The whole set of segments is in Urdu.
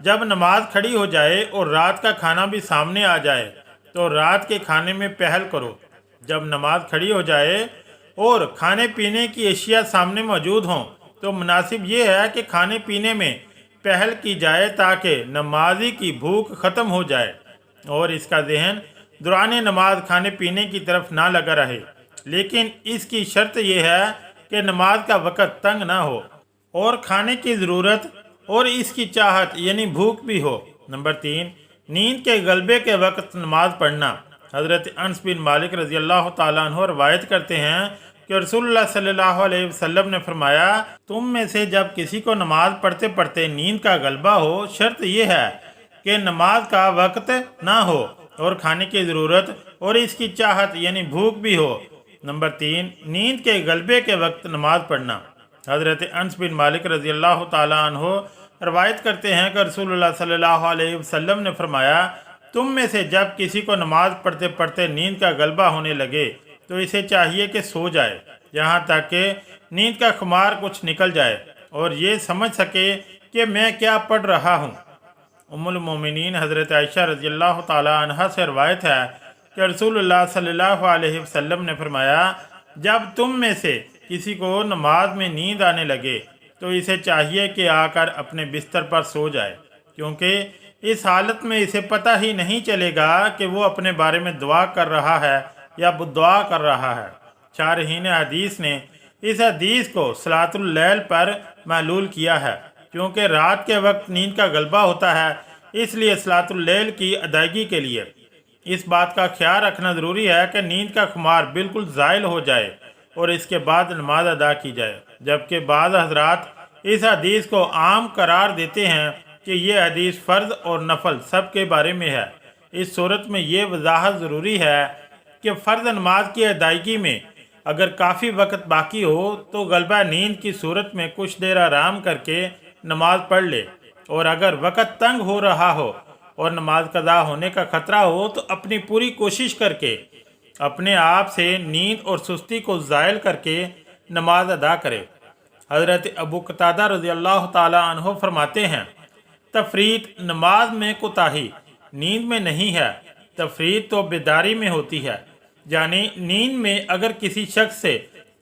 جب نماز کھڑی ہو جائے اور رات کا کھانا بھی سامنے آ جائے تو رات کے کھانے میں پہل کرو۔ جب نماز کھڑی ہو جائے اور کھانے پینے کی اشیاء سامنے موجود ہوں تو مناسب یہ ہے کہ کھانے پینے میں پہل کی جائے تاکہ نمازی کی بھوک ختم ہو جائے اور اس کا ذہن دوران نماز کھانے پینے کی طرف نہ لگا رہے، لیکن اس کی شرط یہ ہے کہ نماز کا وقت تنگ نہ ہو اور کھانے کی ضرورت اور اس کی چاہت یعنی بھوک بھی ہو۔ نمبر 3، نیند کے غلبے کے وقت نماز پڑھنا۔ حضرت انس بن مالک رضی اللہ تعالیٰ عنہ روایت کرتے ہیں کہ رسول اللہ صلی اللہ علیہ وسلم نے فرمایا، تم میں سے جب کسی کو نماز پڑھتے پڑھتے نیند کا غلبہ ہو، شرط یہ ہے کہ نماز کا وقت نہ ہو اور کھانے کی ضرورت اور اس کی چاہت یعنی بھوک بھی ہو۔ نمبر 3، نیند کے غلبے کے وقت نماز پڑھنا۔ حضرت انس بن مالک رضی اللہ تعالیٰ عنہ روایت کرتے ہیں کہ رسول اللہ صلی اللہ علیہ وسلم نے فرمایا، تم میں سے جب کسی کو نماز پڑھتے پڑھتے نیند کا غلبہ ہونے لگے تو اسے چاہیے کہ سو جائے یہاں تک کہ نیند کا خمار کچھ نکل جائے اور یہ سمجھ سکے کہ میں کیا پڑھ رہا ہوں۔ ام المومنین حضرت عائشہ رضی اللہ تعالی عنہا سے روایت ہے کہ رسول اللہ صلی اللہ علیہ وسلم نے فرمایا، جب تم میں سے کسی کو نماز میں نیند آنے لگے تو اسے چاہیے کہ آ کر اپنے بستر پر سو جائے، کیونکہ اس حالت میں اسے پتہ ہی نہیں چلے گا کہ وہ اپنے بارے میں دعا کر رہا ہے یا بدعا کر رہا ہے۔ شارحین حدیث نے اس حدیث کو صلاۃ اللیل پر معلول کیا ہے، کیونکہ رات کے وقت نیند کا غلبہ ہوتا ہے، اس لیے صلاۃ اللیل کی ادائیگی کے لیے اس بات کا خیال رکھنا ضروری ہے کہ نیند کا خمار بالکل زائل ہو جائے اور اس کے بعد نماز ادا کی جائے، جبکہ بعض حضرات اس حدیث کو عام قرار دیتے ہیں کہ یہ حدیث فرض اور نفل سب کے بارے میں ہے۔ اس صورت میں یہ وضاحت ضروری ہے کہ فرض نماز کی ادائیگی میں اگر کافی وقت باقی ہو تو غلبہ نیند کی صورت میں کچھ دیر آرام کر کے نماز پڑھ لے، اور اگر وقت تنگ ہو رہا ہو اور نماز قضا ہونے کا خطرہ ہو تو اپنی پوری کوشش کر کے اپنے آپ سے نیند اور سستی کو زائل کر کے نماز ادا کرے۔ حضرت ابو قتادہ رضی اللہ تعالی عنہ فرماتے ہیں، تفریط نماز میں کوتاہی نیند میں نہیں ہے، تفریط تو بیداری میں ہوتی ہے، یعنی نیند میں اگر کسی شخص سے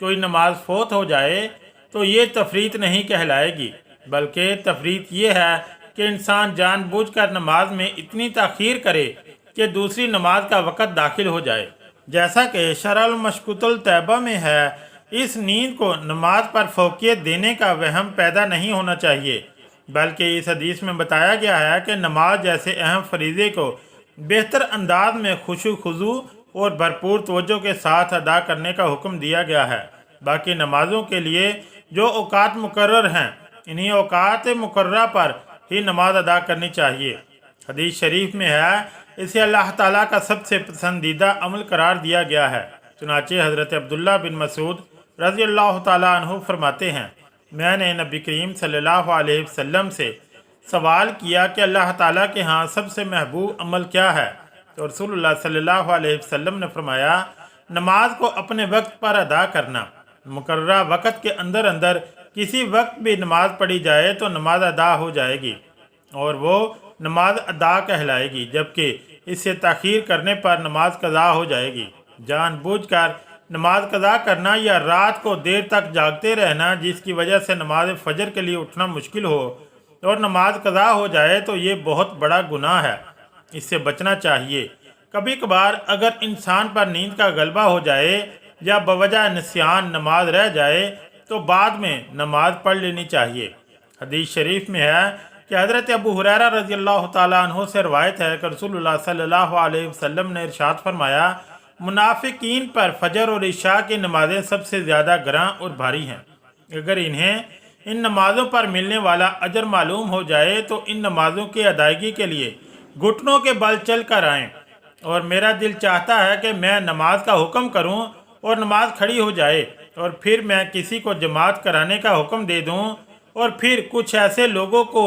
کوئی نماز فوت ہو جائے تو یہ تفریط نہیں کہلائے گی، بلکہ تفریط یہ ہے کہ انسان جان بوجھ کر نماز میں اتنی تاخیر کرے کہ دوسری نماز کا وقت داخل ہو جائے، جیسا کہ شرح المشکوۃ الطیبہ میں ہے۔ اس نیند کو نماز پر فوقیت دینے کا وہم پیدا نہیں ہونا چاہیے، بلکہ اس حدیث میں بتایا گیا ہے کہ نماز جیسے اہم فریضے کو بہتر انداز میں خشوع خضوع اور بھرپور توجہ کے ساتھ ادا کرنے کا حکم دیا گیا ہے۔ باقی نمازوں کے لیے جو اوقات مقرر ہیں، انہی اوقات مقررہ پر ہی نماز ادا کرنی چاہیے۔ حدیث شریف میں ہے، اسے اللہ تعالیٰ کا سب سے پسندیدہ عمل قرار دیا گیا ہے۔ چنانچہ حضرت عبداللہ بن مسعود رضی اللہ تعالیٰ عنہ فرماتے ہیں، میں نے نبی کریم صلی اللہ علیہ وسلم سے سوال کیا کہ اللہ تعالیٰ کے ہاں سب سے محبوب عمل کیا ہے؟ تو رسول اللہ صلی اللہ علیہ وسلم نے فرمایا، نماز کو اپنے وقت پر ادا کرنا۔ مقررہ وقت کے اندر اندر کسی وقت بھی نماز پڑھی جائے تو نماز ادا ہو جائے گی اور وہ نماز ادا کہلائے گی، جبکہ اس سے تاخیر کرنے پر نماز قضا ہو جائے گی۔ جان بوجھ کر نماز قضا کرنا یا رات کو دیر تک جاگتے رہنا جس کی وجہ سے نماز فجر کے لیے اٹھنا مشکل ہو اور نماز قضا ہو جائے تو یہ بہت بڑا گناہ ہے، اس سے بچنا چاہیے۔ کبھی کبھار اگر انسان پر نیند کا غلبہ ہو جائے یا بوجہ نسیان نماز رہ جائے تو بعد میں نماز پڑھ لینی چاہیے۔ حدیث شریف میں ہے کہ حضرت ابو ہریرہ رضی اللہ تعالیٰ عنہ سے روایت ہے کہ رسول اللہ صلی اللہ علیہ وسلم نے ارشاد فرمایا، منافقین پر فجر اور عشاء کی نمازیں سب سے زیادہ گراں اور بھاری ہیں، اگر انہیں ان نمازوں پر ملنے والا اجر معلوم ہو جائے تو ان نمازوں کی ادائیگی کے لیے گھٹنوں کے بل چل کر آئیں، اور میرا دل چاہتا ہے کہ میں نماز کا حکم کروں اور نماز کھڑی ہو جائے اور پھر میں کسی کو جماعت کرانے کا حکم دے دوں اور پھر کچھ ایسے لوگوں کو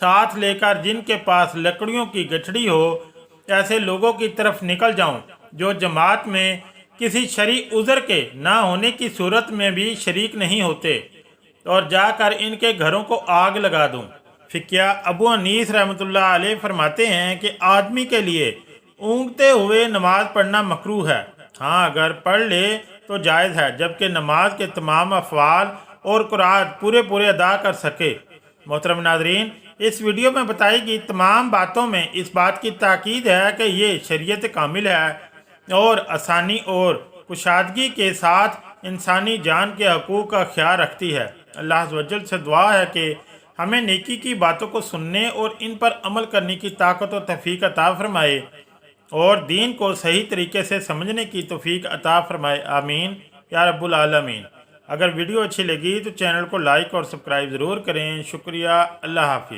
ساتھ لے کر جن کے پاس لکڑیوں کی گٹھڑی ہو، ایسے لوگوں کی طرف نکل جاؤں جو جماعت میں کسی شرعی عذر کے نہ ہونے کی صورت میں بھی شریک نہیں ہوتے، اور جا کر ان کے گھروں کو آگ لگا دوں، فقیہ ابو انیس رحمۃ اللہ علیہ فرماتے ہیں کہ آدمی کے لیے اونگتے ہوئے نماز پڑھنا مکروہ ہے، ہاں اگر پڑھ لے تو جائز ہے، جبکہ نماز کے تمام افعال اور قرآت پورے ادا کر سکے۔ محترم ناظرین، اس ویڈیو میں بتائی گئی تمام باتوں میں اس بات کی تاکید ہے کہ یہ شریعت کامل ہے اور آسانی اور کشادگی کے ساتھ انسانی جان کے حقوق کا خیال رکھتی ہے۔ اللہ عز و جل سے دعا ہے کہ ہمیں نیکی کی باتوں کو سننے اور ان پر عمل کرنے کی طاقت و توفیق عطا فرمائے اور دین کو صحیح طریقے سے سمجھنے کی توفیق عطا فرمائے، آمین یا رب العالمین۔ اگر ویڈیو اچھی لگی تو چینل کو لائک اور سبسکرائب ضرور کریں۔ شکریہ، اللہ حافظ۔